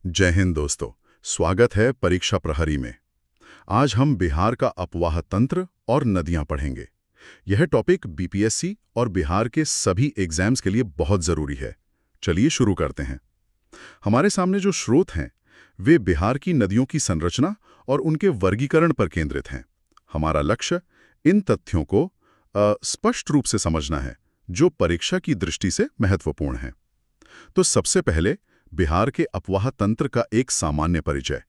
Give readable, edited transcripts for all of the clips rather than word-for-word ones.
जय हिंद दोस्तों, स्वागत है परीक्षा प्रहरी में। आज हम बिहार का अपवाह तंत्र और नदियां पढ़ेंगे। यह टॉपिक बीपीएससी और बिहार के सभी एग्जाम्स के लिए बहुत ज़रूरी है। चलिए शुरू करते हैं। हमारे सामने जो स्रोत हैं, वे बिहार की नदियों की संरचना और उनके वर्गीकरण पर केंद्रित हैं। हमारा लक्ष्य इन तथ्यों को स्पष्ट रूप से समझना है, जो परीक्षा की दृष्टि से महत्वपूर्ण है। तो सबसे पहले बिहार के अपवाह तंत्र का एक सामान्य परिचय।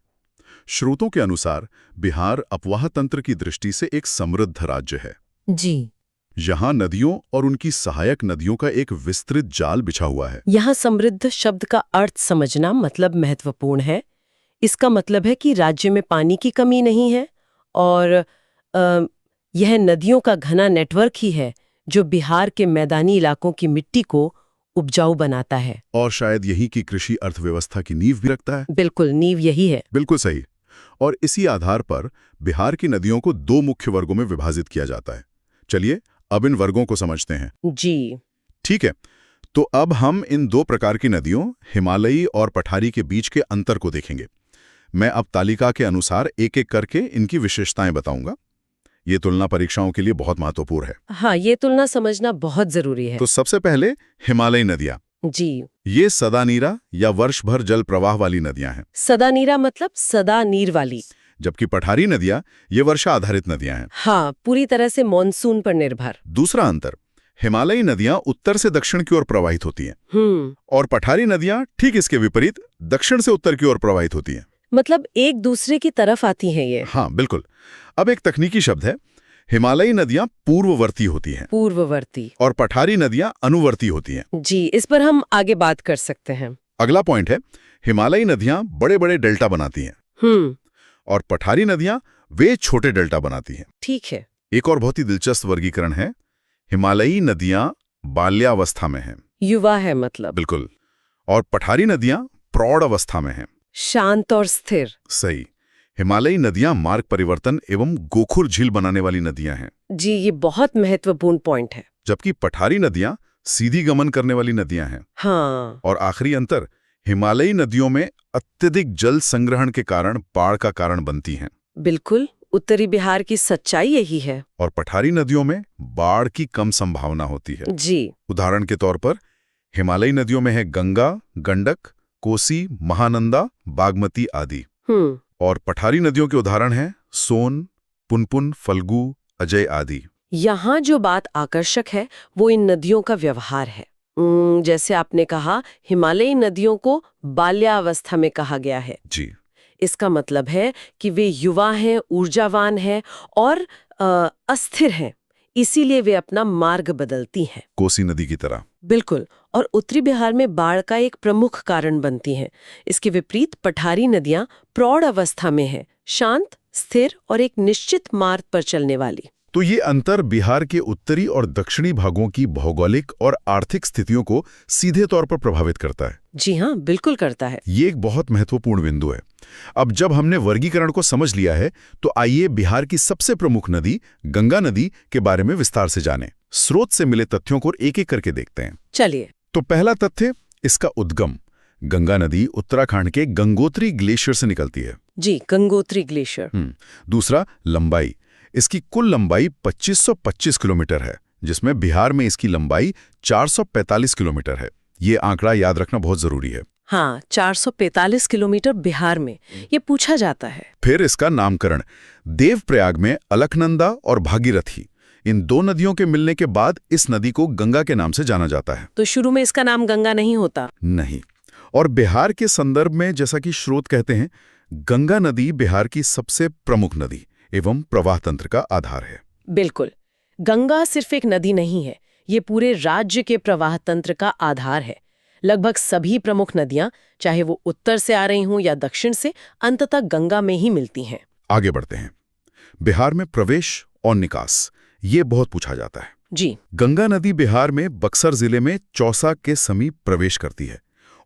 स्रोतों के अनुसार बिहार अपवाह तंत्र की दृष्टि से एक समृद्ध राज्य है। जी। यहाँ नदियों और उनकी सहायक नदियों का एक विस्तृत जाल बिछा हुआ है। यहाँ समृद्ध शब्द का अर्थ समझना मतलब महत्वपूर्ण है। इसका मतलब है कि राज्य में पानी की कमी नहीं है और यह नदियों का घना नेटवर्क ही है जो बिहार के मैदानी इलाकों की मिट्टी को उपजाऊ बनाता है। और शायद यही की कृषि अर्थव्यवस्था की नींव भी रखता है। बिल्कुल, नींव यही है। बिल्कुल सही। और इसी आधार पर बिहार की नदियों को दो मुख्य वर्गों में विभाजित किया जाता है। चलिए अब इन वर्गों को समझते हैं। जी ठीक है, तो अब हम इन दो प्रकार की नदियों, हिमालयी और पठारी के बीच के अंतर को देखेंगे। मैं अब तालिका के अनुसार एक एक करके इनकी विशेषताएं बताऊंगा। ये तुलना परीक्षाओं के लिए बहुत महत्वपूर्ण है। हाँ, ये तुलना समझना बहुत जरूरी है। तो सबसे पहले हिमालयी नदियां। जी। ये सदानीरा या वर्ष भर जल प्रवाह वाली नदियां हैं। सदानीरा मतलब सदा नीर वाली। जबकि पठारी नदियां ये वर्षा आधारित नदियां हैं। हाँ, पूरी तरह से मॉनसून पर निर्भर। दूसरा अंतर, हिमालयी नदियां उत्तर से दक्षिण की ओर प्रवाहित होती हैं और पठारी नदियां ठीक इसके विपरीत दक्षिण से उत्तर की ओर प्रवाहित होती हैं। मतलब एक दूसरे की तरफ आती हैं ये। हाँ बिल्कुल। अब एक तकनीकी शब्द है, हिमालयी नदियां पूर्ववर्ती होती हैं। पूर्ववर्ती। और पठारी नदियां अनुवर्ती होती हैं। जी, इस पर हम आगे बात कर सकते हैं। अगला पॉइंट है, हिमालयी नदियां बड़े बड़े डेल्टा बनाती हैं और पठारी नदियां वे छोटे डेल्टा बनाती हैं। ठीक है। एक और बहुत ही दिलचस्प वर्गीकरण है, हिमालयी नदियां बाल्यावस्था में हैं। युवा है मतलब। बिल्कुल। और पठारी नदियां प्रौढ़ अवस्था में हैं। शांत और स्थिर। सही। हिमालयी नदियां मार्ग परिवर्तन एवं गोखुर झील बनाने वाली नदियां हैं। जी, ये बहुत महत्वपूर्ण पॉइंट है। जबकि पठारी नदियां सीधी गमन करने वाली नदियां हैं। हाँ। और आखिरी अंतर, हिमालयी नदियों में अत्यधिक जल संग्रहण के कारण बाढ़ का कारण बनती हैं। बिल्कुल, उत्तरी बिहार की सच्चाई यही है। और पठारी नदियों में बाढ़ की कम संभावना होती है। जी। उदाहरण के तौर पर हिमालयी नदियों में है गंगा, गंडक, कोसी, महानंदा, बागमती आदि। और पठारी नदियों के उदाहरण हैं सोन, पुनपुन, फल्गु, अजय आदि। यहाँ जो बात आकर्षक है वो इन नदियों का व्यवहार है। जैसे आपने कहा, हिमालयी नदियों को बाल्यावस्था में कहा गया है। जी। इसका मतलब है कि वे युवा हैं, ऊर्जावान हैं और अस्थिर हैं, इसीलिए वे अपना मार्ग बदलती हैं। कोसी नदी की तरह। बिल्कुल। और उत्तरी बिहार में बाढ़ का एक प्रमुख कारण बनती हैं। इसके विपरीत पठारी नदियां प्रौढ़ अवस्था में हैं, शांत, स्थिर और एक निश्चित मार्ग पर चलने वाली। तो ये अंतर बिहार के उत्तरी और दक्षिणी भागों की भौगोलिक और आर्थिक स्थितियों को सीधे तौर पर प्रभावित करता है। जी हाँ, बिल्कुल करता है। ये एक बहुत महत्वपूर्ण बिंदु है। अब जब हमने वर्गीकरण को समझ लिया है, तो आइए बिहार की सबसे प्रमुख नदी गंगा नदी के बारे में विस्तार से जानें। स्रोत से मिले तथ्यों को एक एक करके देखते हैं। चलिए। तो पहला तथ्य, इसका उद्गम। गंगा नदी उत्तराखंड के गंगोत्री ग्लेशियर से निकलती है। जी, गंगोत्री ग्लेशियर। दूसरा, लंबाई। इसकी कुल लंबाई 2525 किलोमीटर है, जिसमें बिहार में इसकी लंबाई 445 किलोमीटर है। ये आंकड़ा याद रखना बहुत जरूरी है। हाँ, 445 किलोमीटर बिहार में, ये पूछा जाता है। फिर इसका नामकरण। देवप्रयाग में अलकनंदा और भागीरथी, इन दो नदियों के मिलने के बाद इस नदी को गंगा के नाम से जाना जाता है। तो शुरू में इसका नाम गंगा नहीं होता? नहीं। और बिहार के संदर्भ में, जैसा कि स्रोत कहते हैं, गंगा नदी बिहार की सबसे प्रमुख नदी एवं प्रवाह तंत्र का आधार है। बिल्कुल। गंगा सिर्फ एक नदी नहीं है, ये पूरे राज्य के प्रवाह तंत्र का आधार है। लगभग सभी प्रमुख नदियां, चाहे वो उत्तर से आ रही हों या दक्षिण से, अंततः गंगा में ही मिलती हैं। आगे बढ़ते हैं। बिहार में प्रवेश और निकास, ये बहुत पूछा जाता है। जी। गंगा नदी बिहार में बक्सर जिले में चौसा के समीप प्रवेश करती है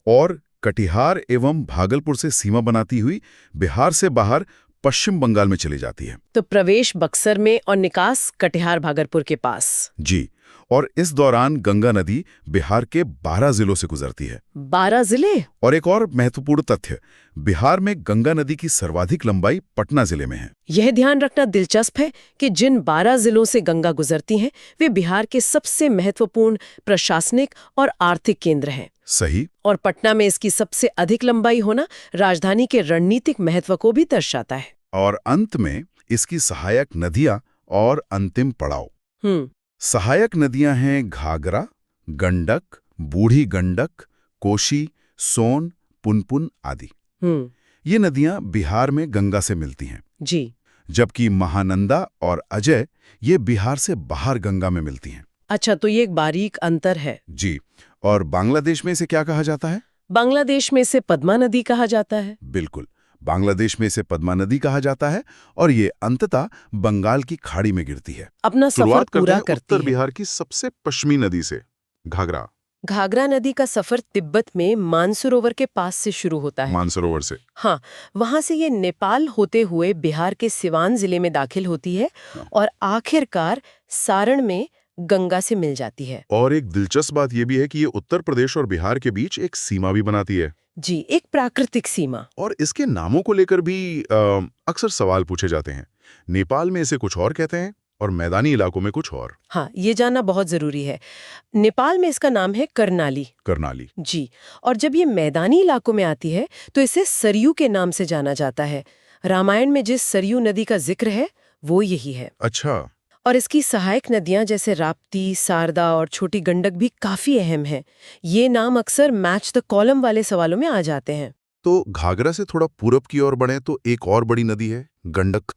और कटिहार एवं भागलपुर से सीमा बनाती हुई बिहार से बाहर पश्चिम बंगाल में चली जाती है। तो प्रवेश बक्सर में और निकास कटिहार भागलपुर के पास। जी। और इस दौरान गंगा नदी बिहार के 12 जिलों से गुजरती है। 12 जिले? और एक और महत्वपूर्ण तथ्य, बिहार में गंगा नदी की सर्वाधिक लंबाई पटना जिले में है। यह ध्यान रखना दिलचस्प है कि जिन 12 जिलों से गंगा गुजरती हैं, वे बिहार के सबसे महत्वपूर्ण प्रशासनिक और आर्थिक केंद्र हैं। सही। और पटना में इसकी सबसे अधिक लंबाई होना राजधानी के रणनीतिक महत्व को भी दर्शाता है। और अंत में इसकी सहायक नदियां और अंतिम पड़ाव। सहायक नदियां हैं घाघरा, गंडक, बूढ़ी गंडक, कोशी, सोन, पुनपुन आदि। ये नदियां बिहार में गंगा से मिलती हैं। जी। जबकि महानंदा और अजय ये बिहार से बाहर गंगा में मिलती हैं। अच्छा, तो ये एक बारीक अंतर है। जी। और बांग्लादेश में इसे क्या कहा जाता है? बांग्लादेश में इसे पद्मा नदी कहा जाता है। बिल्कुल, बांग्लादेश में इसे पद्मा नदी कहा जाता है और ये अंततः बंगाल की खाड़ी में गिरती है। अपना सफर पूरा करती है उत्तर बिहार की सबसे पश्चिमी नदी से, घाघरा। घाघरा नदी का सफर तिब्बत में मानसरोवर के पास से शुरू होता है। मानसरोवर से? हाँ, वहां से ये नेपाल होते हुए बिहार के सिवान जिले में दाखिल होती है और आखिरकार सारण में गंगा से मिल जाती है। और एक दिलचस्प बात यह भी है कि ये उत्तर प्रदेश और बिहार के बीच एक सीमा भी बनाती है। जी, एक प्राकृतिक सीमा। और इसके नामों को लेकर भी अक्सर सवाल पूछे जाते हैं। नेपाल में इसे कुछ और कहते हैं और मैदानी इलाकों में कुछ और। हाँ, ये जानना बहुत जरूरी है। नेपाल में इसका नाम है करनाली। करनाली। जी। और जब ये मैदानी इलाकों में आती है तो इसे सरयू के नाम से जाना जाता है। रामायण में जिस सरयू नदी का जिक्र है वो यही है। अच्छा। और इसकी सहायक नदियां जैसे राप्ती, सारदा और छोटी गंडक भी काफी अहम हैं। ये नाम अक्सर मैच द कॉलम वाले सवालों में आ जाते हैं। तो घाघरा से थोड़ा पूरब की ओर बढ़े तो एक और बड़ी नदी है गंडक।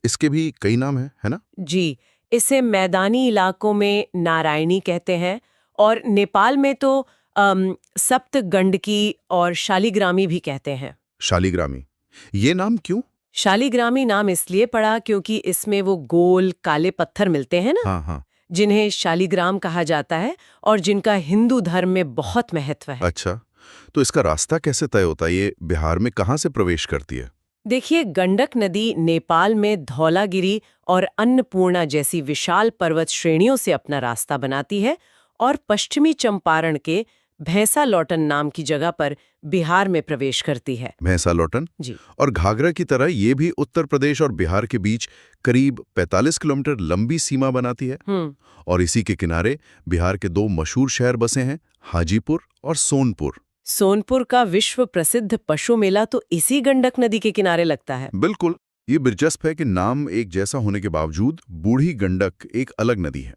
इसके भी कई नाम है ना? जी, इसे मैदानी इलाकों में नारायणी कहते हैं और नेपाल में तो सप्त गंडकी और शालिग्रामी भी कहते हैं। शालिग्रामी, ये नाम क्यों? शालिग्रामी नाम इसलिए पड़ा क्योंकि इसमें वो गोल काले पत्थर मिलते हैं ना। हाँ। जिन्हें शालिग्राम कहा जाता है और जिनका हिंदू धर्म में बहुत महत्व है। अच्छा, तो इसका रास्ता कैसे तय होता है? ये बिहार में कहाँ से प्रवेश करती है? देखिए, गंडक नदी नेपाल में धौलागिरी और अन्नपूर्णा जैसी विशाल पर्वत श्रेणियों से अपना रास्ता बनाती है और पश्चिमी चंपारण के भैंसालोटन नाम की जगह पर बिहार में प्रवेश करती है। भैंसालोटन? जी। और घाघरा की तरह ये भी उत्तर प्रदेश और बिहार के बीच करीब 45 किलोमीटर लंबी सीमा बनाती है। और इसी के किनारे बिहार के दो मशहूर शहर बसे हैं, हाजीपुर और सोनपुर। सोनपुर का विश्व प्रसिद्ध पशु मेला तो इसी गंडक नदी के किनारे लगता है। बिल्कुल। ये दिलचस्प है कि नाम एक जैसा होने के बावजूद बूढ़ी गंडक एक अलग नदी है।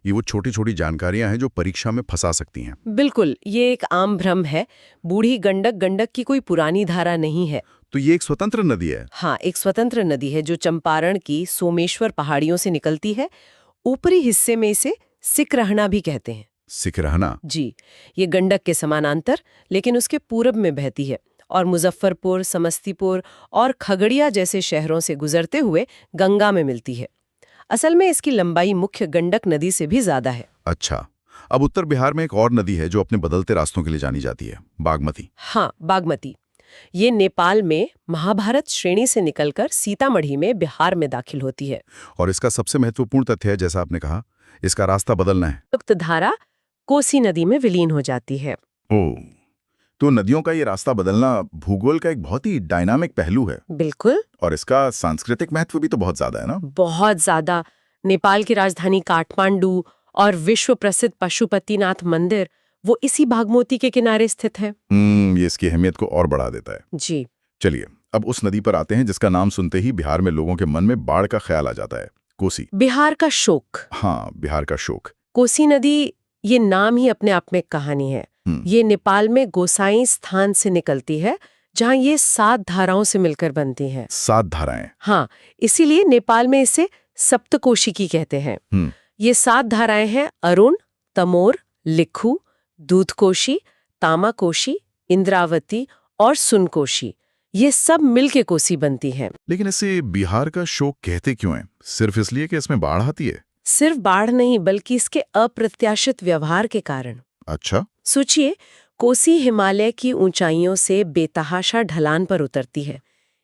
ये वो छोटी छोटी जानकारियां हैं जो परीक्षा में फंसा सकती हैं। बिल्कुल, ये एक आम भ्रम है। बूढ़ी गंडक गंडक की कोई पुरानी धारा नहीं है। तो ये एक स्वतंत्र नदी है? हाँ, एक स्वतंत्र नदी है जो चंपारण की सोमेश्वर पहाड़ियों से निकलती है। ऊपरी हिस्से में इसे सिकरहना भी कहते हैं। सिकरहना? जी, ये गंडक के समानांतर लेकिन उसके पूरब में बहती है और मुजफ्फरपुर, समस्तीपुर और खगड़िया जैसे शहरों से गुजरते हुए गंगा में मिलती है। असल में इसकी लंबाई मुख्य गंडक नदी से भी ज्यादा है। अच्छा, अब उत्तर बिहार में एक और नदी है जो अपने बदलते रास्तों के लिए जानी जाती है, बागमती। हाँ, बागमती। ये नेपाल में महाभारत श्रेणी से निकलकर सीतामढ़ी में बिहार में दाखिल होती है। और इसका सबसे महत्वपूर्ण तथ्य है, जैसा आपने कहा, इसका रास्ता बदलना है। उक्त धारा कोसी नदी में विलीन हो जाती है। ओह, तो नदियों का ये रास्ता बदलना भूगोल का एक बहुत ही डायनामिक पहलू है। बिल्कुल। और इसका सांस्कृतिक महत्व भी तो बहुत ज्यादा है ना? बहुत ज्यादा। नेपाल की राजधानी काठमांडू और विश्व प्रसिद्ध पशुपतिनाथ मंदिर वो इसी बागमती के किनारे स्थित है। ये इसकी अहमियत को और बढ़ा देता है। जी। चलिए, अब उस नदी पर आते हैं जिसका नाम सुनते ही बिहार में लोगों के मन में बाढ़ का ख्याल आ जाता है, कोसी। बिहार का शोक। हाँ, बिहार का शोक। कोसी नदी, ये नाम ही अपने आप में एक कहानी है। ये नेपाल में गोसाई स्थान से निकलती है जहाँ ये 7 धाराओं से मिलकर बनती हैं। 7 धाराएं? हाँ, इसीलिए नेपाल में इसे सप्तकोशिकी कहते हैं। ये 7 धाराएं हैं अरुण, तमोर, लिखू, दूधकोशी, तामाकोशी, इंद्रावती और सुनकोशी। ये सब मिलके कोसी बनती हैं। लेकिन इसे बिहार का शोक कहते क्यों हैं? सिर्फ इसलिए कि इसमें बाढ़ आती है? सिर्फ बाढ़ नहीं, बल्कि इसके अप्रत्याशित व्यवहार के कारण। अच्छा। सोचिए, कोसी हिमालय की ऊंचाइयों से बेतहाशा ढलान पर उतरती है।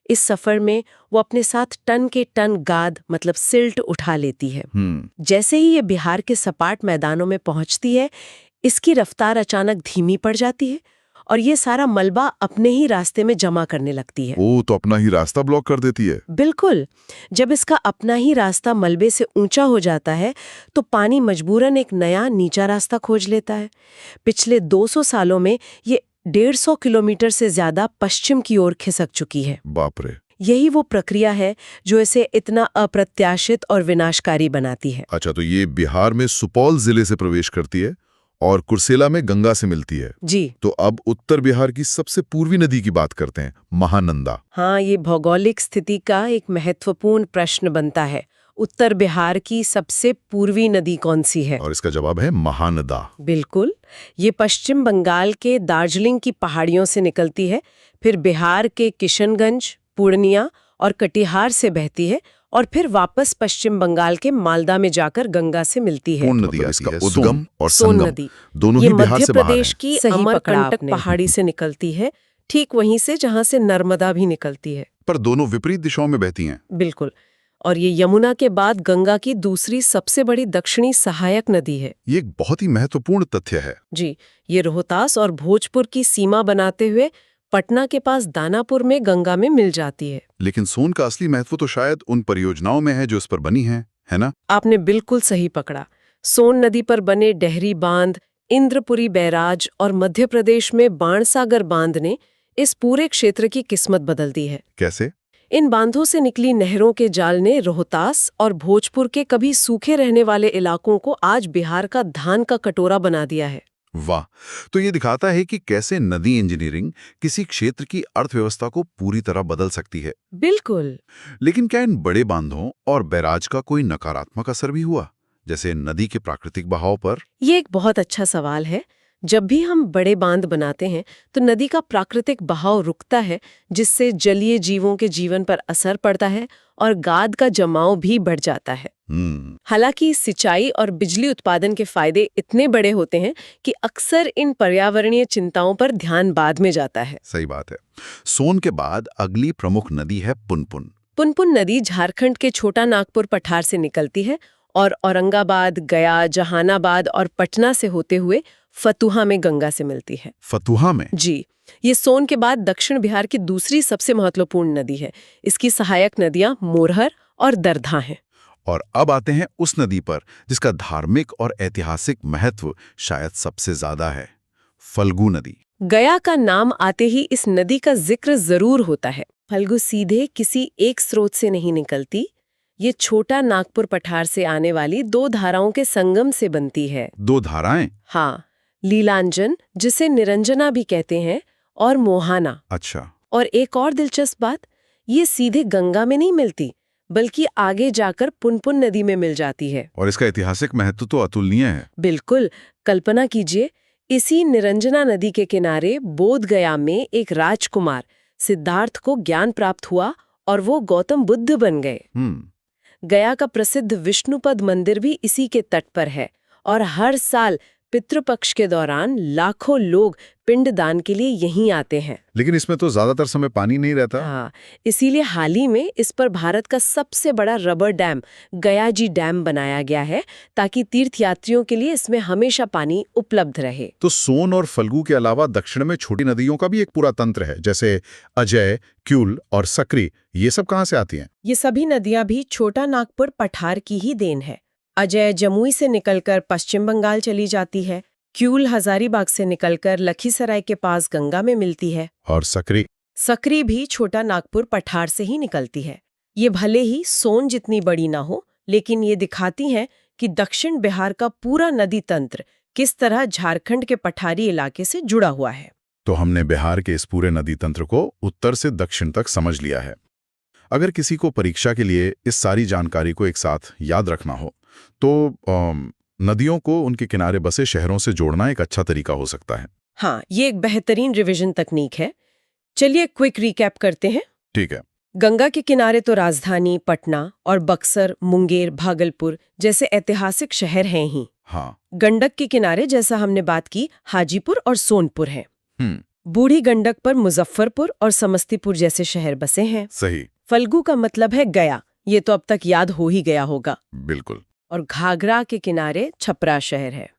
इस सफर में वो अपने साथ टन के टन गाद मतलब सिल्ट उठा लेती है। जैसे ही ये बिहार के सपाट मैदानों में पहुंचती है, इसकी रफ्तार अचानक धीमी पड़ जाती है और ये सारा मलबा अपने ही रास्ते में जमा करने लगती है। वो तो अपना ही रास्ता ब्लॉक कर देती है। बिल्कुल। जब इसका अपना ही रास्ता मलबे से ऊंचा हो जाता है तो पानी मजबूरन एक नया नीचा रास्ता खोज लेता है। पिछले 200 सालों में ये 150 किलोमीटर से ज्यादा पश्चिम की ओर खिसक चुकी है। बाप रे। यही वो प्रक्रिया है जो इसे इतना अप्रत्याशित और विनाशकारी बनाती है। अच्छा, तो ये बिहार में सुपौल जिले से प्रवेश करती है और कुर्सेला में गंगा से मिलती है। जी। तो अब उत्तर बिहार की सबसे पूर्वी नदी की बात करते हैं, महानंदा। हाँ, ये भौगोलिक स्थिति का एक महत्वपूर्ण प्रश्न बनता है। उत्तर बिहार की सबसे पूर्वी नदी कौन सी है? और इसका जवाब है महानदा। बिल्कुल। ये पश्चिम बंगाल के दार्जिलिंग की पहाड़ियों से निकलती है, फिर बिहार के किशनगंज, पूर्णिया और कटिहार से बहती है और फिर वापस पश्चिम बंगाल के मालदा में जाकर गंगा से मिलती है। कौन नदी इसका उद्गम और सोन संगम नदी दोनों ही बिहार से बाहर हैं। मध्य प्रदेश की अमरकंटक पहाड़ी से निकलती है, ठीक वहीं से जहां से नर्मदा भी निकलती है। पर दोनों विपरीत दिशाओं में बहती हैं। बिल्कुल। और ये यमुना के बाद गंगा की दूसरी सबसे बड़ी दक्षिणी सहायक नदी है। ये एक बहुत ही महत्वपूर्ण तथ्य है। जी, ये रोहतास और भोजपुर की सीमा बनाते हुए पटना के पास दानापुर में गंगा में मिल जाती है। लेकिन सोन का असली महत्व तो शायद उन परियोजनाओं में है जो इस पर बनी हैं, है ना? आपने बिल्कुल सही पकड़ा। सोन नदी पर बने डेहरी बांध, इंद्रपुरी बैराज और मध्य प्रदेश में बाणसागर बांध ने इस पूरे क्षेत्र की किस्मत बदल दी है। कैसे? इन बांधों से निकली नहरों के जाल ने रोहतास और भोजपुर के कभी सूखे रहने वाले इलाकों को आज बिहार का धान का कटोरा बना दिया है। वाह! तो ये दिखाता है कि कैसे नदी इंजीनियरिंग किसी क्षेत्र की अर्थव्यवस्था को पूरी तरह बदल सकती है। बिल्कुल। लेकिन क्या इन बड़े बांधों और बैराज का कोई नकारात्मक असर भी हुआ, जैसे नदी के प्राकृतिक बहाव पर? ये एक बहुत अच्छा सवाल है। जब भी हम बड़े बांध बनाते हैं तो नदी का प्राकृतिक बहाव रुकता है, जिससे जलीय जीवों के जीवन पर असर पड़ता है और गाद का जमाव भी बढ़ जाता है। हालांकि सिंचाई और बिजली उत्पादन के फायदे इतने बड़े होते हैं कि अक्सर इन पर्यावरणीय चिंताओं पर ध्यान बाद में जाता है। सही बात है। सोन के बाद अगली प्रमुख नदी है पुनपुन। पुनपुन नदी झारखंड के छोटा नागपुर पठार से निकलती है और औरंगाबाद, गया, जहानाबाद और पटना से होते हुए फतुहा में गंगा से मिलती है। फतुहा में? जी, ये सोन के बाद दक्षिण बिहार की दूसरी सबसे महत्वपूर्ण नदी है। इसकी सहायक नदियां मोरहर और दरधा हैं। और अब आते हैं उस नदी पर जिसका धार्मिक और ऐतिहासिक महत्व शायद सबसे ज्यादा है, फल्गु नदी। गया का नाम आते ही इस नदी का जिक्र जरूर होता है। फल्गु सीधे किसी एक स्रोत से नहीं निकलती, ये छोटा नागपुर पठार से आने वाली दो धाराओं के संगम से बनती है। दो धाराएं? हाँ, लीलांजन, जिसे निरंजना भी कहते हैं, और मोहाना। अच्छा। और एक और दिलचस्प बात, ये सीधे गंगा में नहीं मिलती, बल्कि आगे जाकर पुनपुन नदी में मिल जाती है। और इसका ऐतिहासिक महत्व तो अतुलनीय है। बिल्कुल। कल्पना कीजिए, इसी निरंजना नदी के किनारे बोध गया में एक राजकुमार सिद्धार्थ को ज्ञान प्राप्त हुआ और वो गौतम बुद्ध बन गए। गया का प्रसिद्ध विष्णुपद मंदिर भी इसी के तट पर है और हर साल पितृपक्ष के दौरान लाखों लोग पिंडदान के लिए यहीं आते हैं। लेकिन इसमें तो ज्यादातर समय पानी नहीं रहता। हाँ, इसीलिए हाल ही में इस पर भारत का सबसे बड़ा रबर डैम गयाजी डैम बनाया गया है, ताकि तीर्थयात्रियों के लिए इसमें हमेशा पानी उपलब्ध रहे। तो सोन और फल्गु के अलावा दक्षिण में छोटी नदियों का भी एक पूरा तंत्र है, जैसे अजय, क्यूल और सकरी। ये सब कहाँ से आती हैं? ये सभी नदियां भी छोटा नागपुर पठार की ही देन है। अजय जमुई से निकलकर पश्चिम बंगाल चली जाती है, क्यूल हजारीबाग से निकलकर लखीसराय के पास गंगा में मिलती है, और सकरी भी छोटा नागपुर पठार से ही निकलती है। ये भले ही सोन जितनी बड़ी ना हो, लेकिन ये दिखाती हैं कि दक्षिण बिहार का पूरा नदी तंत्र किस तरह झारखंड के पठारी इलाके से जुड़ा हुआ है। तो हमने बिहार के इस पूरे नदी तंत्र को उत्तर से दक्षिण तक समझ लिया है। अगर किसी को परीक्षा के लिए इस सारी जानकारी को एक साथ याद रखना हो तो नदियों को उनके किनारे बसे शहरों से जोड़ना एक अच्छा तरीका हो सकता है। हाँ, ये एक बेहतरीन रिवीजन तकनीक है। चलिए क्विक रिकैप करते हैं। ठीक है। गंगा के किनारे तो राजधानी पटना और बक्सर, मुंगेर, भागलपुर जैसे ऐतिहासिक शहर हैं ही। हाँ। गंडक के किनारे, जैसा हमने बात की, हाजीपुर और सोनपुर हैं। बूढ़ी गंडक पर मुजफ्फरपुर और समस्तीपुर जैसे शहर बसे हैं। सही। फल्गु का मतलब है गया, ये तो अब तक याद हो ही गया होगा। बिल्कुल। और घाघरा के किनारे छपरा शहर है।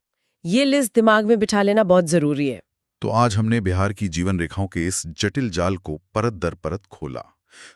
ये लिस्ट दिमाग में बिठा लेना बहुत जरूरी है। तो आज हमने बिहार की जीवन रेखाओं के इस जटिल जाल को परत दर परत खोला।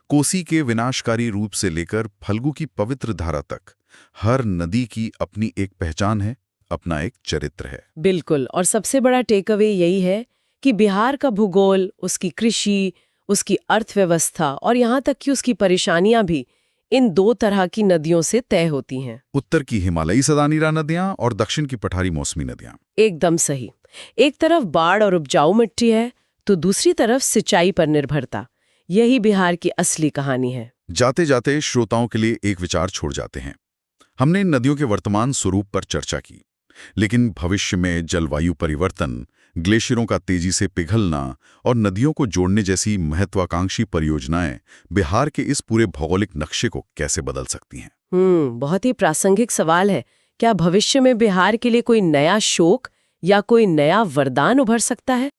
कोसी के विनाशकारी रूप से लेकर फल्गु की पवित्र धारा तक हर नदी की अपनी एक पहचान है, अपना एक चरित्र है। बिल्कुल। और सबसे बड़ा टेक अवे यही है कि बिहार का भूगोल, उसकी कृषि, उसकी अर्थव्यवस्था और यहाँ तक कि उसकी परेशानियां भी इन दो तरह की नदियों से तय होती हैं। उत्तर की हिमालयी सदानीरा नदियां और दक्षिण की पठारी मौसमी नदियां। एकदम सही। एक तरफ बाढ़ और उपजाऊ मिट्टी है, तो दूसरी तरफ सिंचाई पर निर्भरता। यही बिहार की असली कहानी है। जाते जाते श्रोताओं के लिए एक विचार छोड़ जाते हैं। हमने इन नदियों के वर्तमान स्वरूप पर चर्चा की, लेकिन भविष्य में जलवायु परिवर्तन, ग्लेशियरों का तेजी से पिघलना और नदियों को जोड़ने जैसी महत्वाकांक्षी परियोजनाएं बिहार के इस पूरे भौगोलिक नक्शे को कैसे बदल सकती हैं? बहुत ही प्रासंगिक सवाल है। क्या भविष्य में बिहार के लिए कोई नया शोक या कोई नया वरदान उभर सकता है?